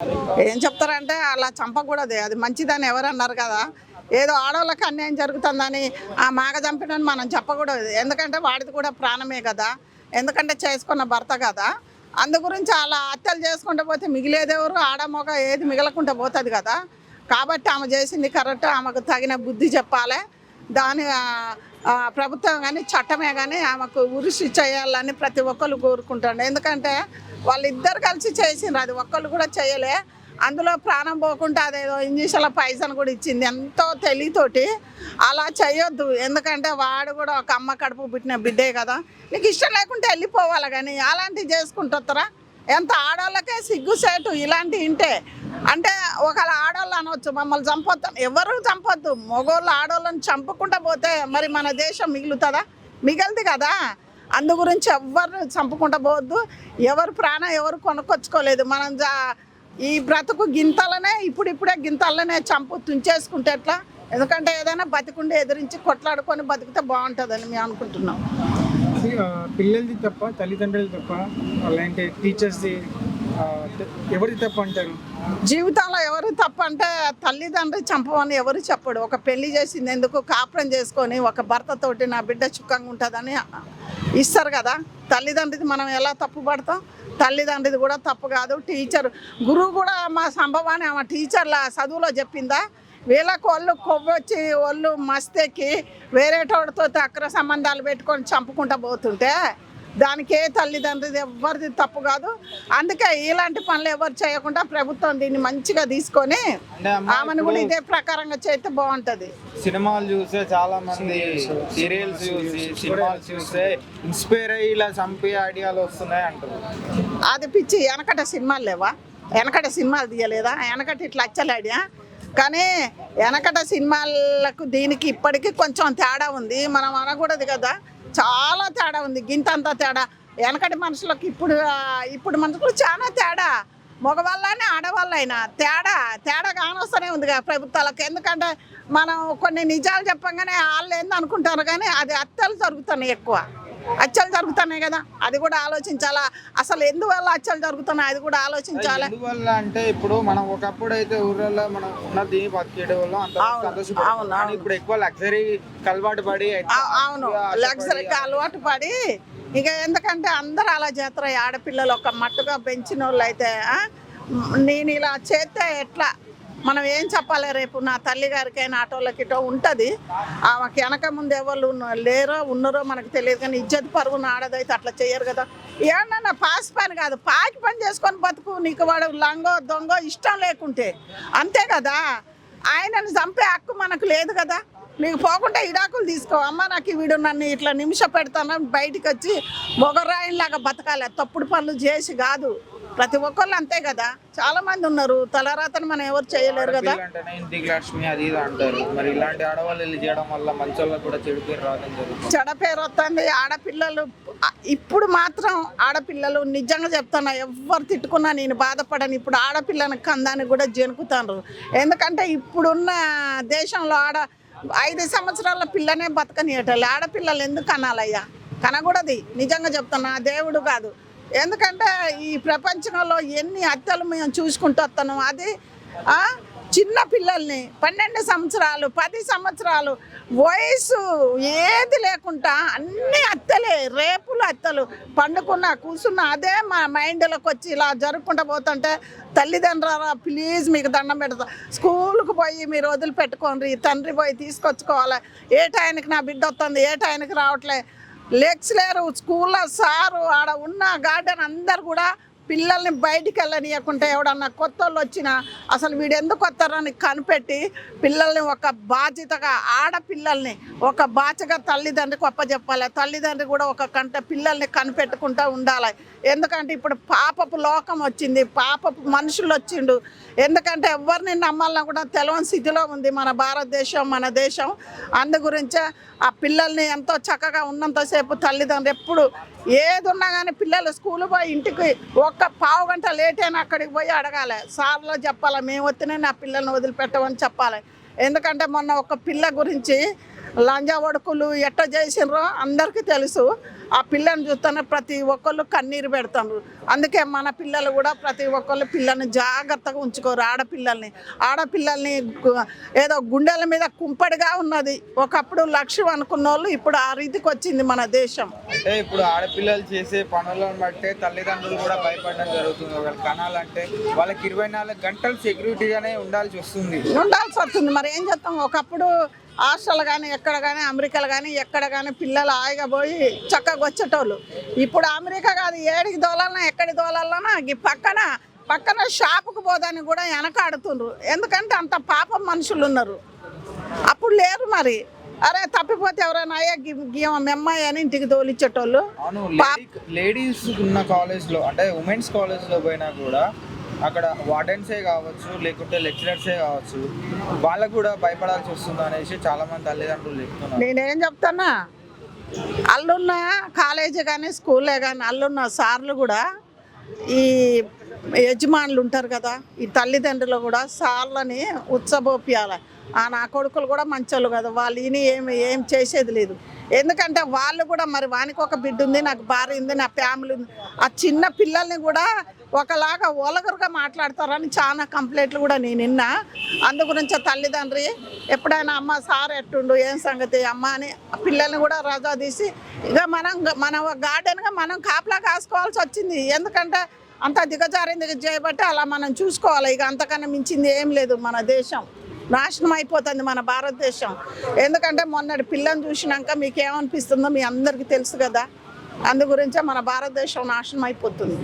ఏం చెప్తారంటే అలా చంపకూడదు, అది మంచిదని ఎవరు అన్నారు కదా. ఏదో ఆడవాళ్ళకి అన్యాయం జరుగుతుందని ఆ మాగ చంపినని మనం చెప్పకూడదు, ఎందుకంటే వాడిది కూడా ప్రాణమే కదా, ఎందుకంటే చేసుకున్న భర్త కదా. అందు గురించి అలా హత్యలు చేసుకుంటూ పోతే మిగిలేదెవరు, ఆడ మగ ఏది మిగలకుండా పోతుంది కదా. కాబట్టి ఆమె చేసింది కరెక్ట్, ఆమెకు తగిన బుద్ధి చెప్పాలి. దాని ప్రభుత్వం కానీ చట్టమే కానీ ఆమెకు ఉరిసి చేయాలని ప్రతి ఒక్కరు కోరుకుంటాడు. ఎందుకంటే వాళ్ళిద్దరు కలిసి చేసిండ్రు, అది ఒక్కళ్ళు కూడా చేయలే. అందులో ప్రాణం పోకుండా అదేదో ఇంజక్షన్ల పైసను కూడా ఇచ్చింది, ఎంతో తెలివితోటి. అలా చేయొద్దు, ఎందుకంటే వాడు కూడా ఒక అమ్మ కడుపు పుట్టిన బిడ్డే కదా. నీకు ఇష్టం లేకుంటే వెళ్ళిపోవాలి, కానీ అలాంటివి చేసుకుంటారా? ఎంత ఆడవాళ్ళకే సిగ్గుసేటు ఇలాంటివి వింటే. అంటే ఒకవేళ ఆడవాళ్ళు అనవచ్చు మమ్మల్ని చంపొద్దు, ఎవరు చంపొద్దు. మగవాళ్ళు ఆడవాళ్ళని చంపుకుంటూ పోతే మరి మన దేశం మిగులుతుందా? మిగలదు కదా. అందు గురించి ఎవరు చంపుకుంటూ పోవద్దు. ఎవరు ప్రాణం ఎవరు కొనుక్కొచ్చుకోలేదు. మనం ఈ బ్రతుకు గింతలనే ఇప్పుడిప్పుడే గింతలనే చంపు తుంచేసుకుంటే ఎట్లా? ఎందుకంటే ఏదైనా బతికుండి ఎదిరించి కొట్లాడుకొని బతికితే బాగుంటుందని మేము అనుకుంటున్నాం. పిల్లలది తప్ప, తల్లిదండ్రులు తప్ప, అలాంటి టీచర్స్ది ఎవరిది తప్ప అంటారు? జీవితంలో ఎవరు తప్ప అంటే తల్లిదండ్రులు చంపమని ఎవరు చెప్పడు. ఒక పెళ్లి చేసింది ఎందుకు, కాపురం చేసుకొని ఒక భర్తతోటి నా బిడ్డ సుఖంగా ఉంటుందని ఇస్తారు కదా. తల్లిదండ్రిది మనం ఎలా తప్పు పడతాం? తల్లిదండ్రిది కూడా తప్పు కాదు. టీచర్ గురువు కూడా మా సంభవాన్ని ఆమె టీచర్ల చదువులో చెప్పిందా? వీళ్ళకు వాళ్ళు కొవ్వొచ్చి వాళ్ళు మస్తెక్కి వేరేటోడితో అక్ర సంబంధాలు పెట్టుకొని చంపుకుంటూ పోతుంటే దానికి ఏ తల్లిదండ్రులు ఎవరిది తప్పు కాదు. అందుకే ఇలాంటి పనులు ఎవరు చేయకుండా ప్రభుత్వం దీన్ని మంచిగా తీసుకొని ఆమెను కూడా ఇదే ప్రకారంగా చేస్తే బాగుంటుంది. సినిమాలు చూస్తే చాలా మంది, సీరియల్స్ చూసి సినిమాలు చూస్తే ఇన్స్పైర్ అయ్యి ఇలా చంపే ఐడియాలు వస్తున్నాయి అంటారు. అది పిచ్చి. వెనకట సినిమాలు లేవా? వెనకట సినిమాలు తీయలేదా? వెనకట ఇట్లా అచ్చల ఐడియా. కానీ వెనకట సినిమాలకు దీనికి ఇప్పటికీ కొంచెం తేడా ఉంది. మనం అనకూడదు కదా, చాలా తేడా ఉంది. గింతంత తేడా. వెనకటి మనుషులకు ఇప్పుడు మనుషులు చాలా తేడా. మగవాళ్ళని ఆడవాళ్ళైనా తేడా కానొస్తూనే ఉంది కదా ప్రభుత్వాలకు. ఎందుకంటే మనం కొన్ని నిజాలు చెప్పంగానే వాళ్ళు ఏంది అనుకుంటారు, కానీ అది హత్యలు జరుగుతున్నాయి, ఎక్కువ హత్యలు జరుగుతున్నాయి కదా. అది కూడా ఆలోచించాలా, అసలు ఎందువల్ల హత్యలు జరుగుతున్నాయి అది కూడా ఆలోచించాలి. ఎందువల్ల అంటే ఇప్పుడు మనం ఒకప్పుడు అయితే ఊర్లలో మనం ఉన్నది బతికేయడం వల్ల అంత సంతోషపడుతున్నాం. ఇప్పుడు ఎక్కువ లగ్జరీ అలవాటు పడి, అవును లగ్జరీకి అలవాటు పడి ఇక ఎందుకంటే అందరూ అలా చేస్తారు. ఆడపిల్లలు ఒక మట్టుగా పెంచిన వాళ్ళు అయితే నేను ఇలా చేస్తే ఎట్లా, మనం ఏం చెప్పాలి? రేపు నా తల్లి గారికైనా ఆటోలకి ఇటో ఉంటుంది. ఆమెకి వెనక ముందు ఎవరు లేరో ఉన్నారో మనకు తెలియదు, కానీ ఇజ్జత్ పరుగున ఆడదైతే అట్లా చేయరు కదా. ఏమన్నా పాసి పని కాదు, పాకి పని చేసుకొని బతుకు. నీకు వాడు లంగో దొంగో ఇష్టం లేకుంటే అంతే కదా. ఆయనను చంపే హక్కు మనకు లేదు కదా. నీకు పోకుండా ఇడాకులు తీసుకో. అమ్మ నాకు వీడు నన్ను ఇట్లా నిమిష పెడతానని బయటికి వచ్చి మొగరాయిలాగా బతకాలి. తప్పుడు పనులు చేసి కాదు. ప్రతి ఒక్కళ్ళు అంతే కదా. చాలా మంది ఉన్నారు, తలరాతను మనం ఎవరు చేయలేరు కదా. లక్ష్మి అది ఇది అంటారు. మరి ఇలాంటి ఆడవాళ్ళు వెళ్ళి చేయడం వల్ల మంచి వాళ్ళకి కూడా చెడు పేరు రావడం జరుగుతుంది. చెడ పేరు వస్తుంది. ఆడపిల్లలు ఇప్పుడు మాత్రం ఆడపిల్లలు నిజంగా చెప్తున్నా, ఎవరు తిట్టుకున్నా నేను బాధపడను. ఇప్పుడు ఆడపిల్లని కందానికి కూడా జనుకుతారు. ఎందుకంటే ఇప్పుడున్న దేశంలో 5 సంవత్సరాల పిల్లనే బతకనియటం. ఆడపిల్లలు ఎందుకు అనాలయ్యా? కనకూడదు. నిజంగా చెప్తున్నా, దేవుడు కాదు. ఎందుకంటే ఈ ప్రపంచంలో ఎన్ని హత్యలు మేము చూసుకుంటూ వస్తున్నాం. అది చిన్న పిల్లల్ని 12 సంవత్సరాలు 10 సంవత్సరాలు వయసు ఏది లేకుండా అన్ని హత్యలే, రేపులు హత్యలు. పండుకున్నా కూర్చున్నా అదే మా మైండ్లోకి వచ్చి ఇలా జరుపుకుంటూ పోతుంటే తల్లిదండ్రుల ప్లీజ్ మీకు దండం పెడతా, స్కూల్కి పోయి మీరు వదిలిపెట్టుకోండి. తండ్రి పోయి తీసుకొచ్చుకోవాలి. ఏ టైంకి నా బిడ్డ వస్తుంది, ఏ టైంకి రావట్లే. లెక్స్ లేరు స్కూల్లో, సారు ఆడ ఉన్న గార్డెన్ అందరు కూడా పిల్లల్ని బయటికి వెళ్ళనియకుంటే ఎవడన్నా కొత్త వాళ్ళు వచ్చినా అసలు వీడు ఎందుకు వస్తారని కనిపెట్టి పిల్లల్ని ఒక బాధ్యతగా, ఆడపిల్లల్ని ఒక బాధ్యతగా తల్లిదండ్రికి ఒప్పచెప్పాలి. తల్లిదండ్రి కూడా ఒక కంట పిల్లల్ని కనిపెట్టుకుంటూ ఉండాలి. ఎందుకంటే ఇప్పుడు పాపపు లోకం వచ్చింది, పాపపు మనుషులు వచ్చిండు. ఎందుకంటే ఎవరిని నమ్మాలన్నా కూడా తెలియని స్థితిలో ఉంది మన భారతదేశం, మన దేశం. అందు గురించే ఆ పిల్లల్ని ఎంతో చక్కగా ఉన్నంతసేపు తల్లిదండ్రులు ఎప్పుడు ఏది ఉన్నా కానీ పిల్లలు స్కూల్ పోయి ఇంటికి ఒక్క పావు గంట లేట్ అయినా అక్కడికి పోయి అడగాలి. సార్లో చెప్పాలి, మేము వస్తేనే నా పిల్లల్ని వదిలిపెట్టమని చెప్పాలి. ఎందుకంటే మొన్న ఒక పిల్ల గురించి లంజా ఒడుకులు ఎట్ట చేసినరో అందరికీ తెలుసు. ఆ పిల్లని చూస్తేనే ప్రతి ఒక్కళ్ళు కన్నీరు పెడతారు. అందుకే మన పిల్లలు కూడా ప్రతి ఒక్కళ్ళు పిల్లల్ని జాగ్రత్తగా ఉంచుకోరు. ఆడపిల్లల్ని ఏదో గుండెల మీద కుంపడిగా ఉన్నది. ఒకప్పుడు లక్ష్యం అనుకున్న వాళ్ళు ఇప్పుడు ఆ రీతికి వచ్చింది మన దేశం. అంటే ఇప్పుడు ఆడపిల్లలు చేసే పనులను బట్టే తల్లిదండ్రులు కూడా భయపడడం జరుగుతుంది. ఒకవేళ కనాలంటే వాళ్ళకి 24 గంటలు సెక్యూరిటీగానే ఉండాల్సి వస్తుంది. మరి ఏం చేస్తాం? ఒకప్పుడు హాస్టల్ కానీ ఎక్కడ కానీ అమెరికాలు కానీ ఎక్కడ కానీ పిల్లలు హాయిగా పోయి చక్కగా వచ్చేటోళ్ళు. ఇప్పుడు అమెరికా కాదు, ఏడికి దోలాలన్నా ఎక్కడి దోలాలన్నా ఈ పక్కన షాపుకు పోదానికి కూడా వెనకాడుతుండ్రు. ఎందుకంటే అంత పాపం మనుషులు ఉన్నారు. అప్పుడు లేరు. మరి అరే తప్పిపోతే ఎవరైనా అయ్యా మెమ్మాయి అని ఇంటికి తోలిచ్చేటోళ్ళు. అవును, లేడీస్ ఉన్న కాలేజ్లో అంటే ఉమెన్స్ కాలేజ్లో పోయినా కూడా అక్కడ వార్డెన్సే కావచ్చు లేకుంటే లెక్చరర్సే కావచ్చు, వాళ్ళకు కూడా భయపడాల్సి వస్తుంది అనేసి చాలా మంది తల్లిదండ్రులు చెప్తున్నారు. నేనేం చెప్తానా, అల్లున్న కాలేజీ కానీ స్కూలే కానీ అల్లున్న సార్లు కూడా ఈ యజమానులు ఉంటారు కదా, ఈ తల్లిదండ్రులు కూడా సార్లని ఉత్సబోపియాలి. నా కొడుకులు కూడా మంచోళ్ళు కదా, వాళ్ళు ఈయన ఏం చేసేది లేదు. ఎందుకంటే వాళ్ళు కూడా మరి వానికి ఒక బిడ్డ ఉంది, నాకు భార్య ఉంది, నా ఫ్యామిలీ ఉంది. ఆ చిన్న పిల్లల్ని కూడా ఒకలాగా ఓలగరుగా మాట్లాడతారని చాలా కంప్లైంట్లు కూడా నేను విన్నా. అందుగురించే తల్లిదండ్రి ఎప్పుడైనా అమ్మ సార్ ఎట్టుండు ఏం సంగతి అమ్మ అని పిల్లల్ని కూడా రజా తీసి ఇక మన గార్డెన్గా మనం కాపలా కాసుకోవాల్సి వచ్చింది. ఎందుకంటే అంత దిగజారింది చేయబట్టి అలా మనం చూసుకోవాలి. ఇక అంతకన్నా మించింది ఏం లేదు. మన దేశం నాశనం అయిపోతుంది, మన భారతదేశం. ఎందుకంటే మొన్నటి పిల్లని చూసినాక మీకు ఏమనిపిస్తుందో మీ అందరికీ తెలుసు కదా. అందు గురించే మన భారతదేశం నాశనం అయిపోతుంది.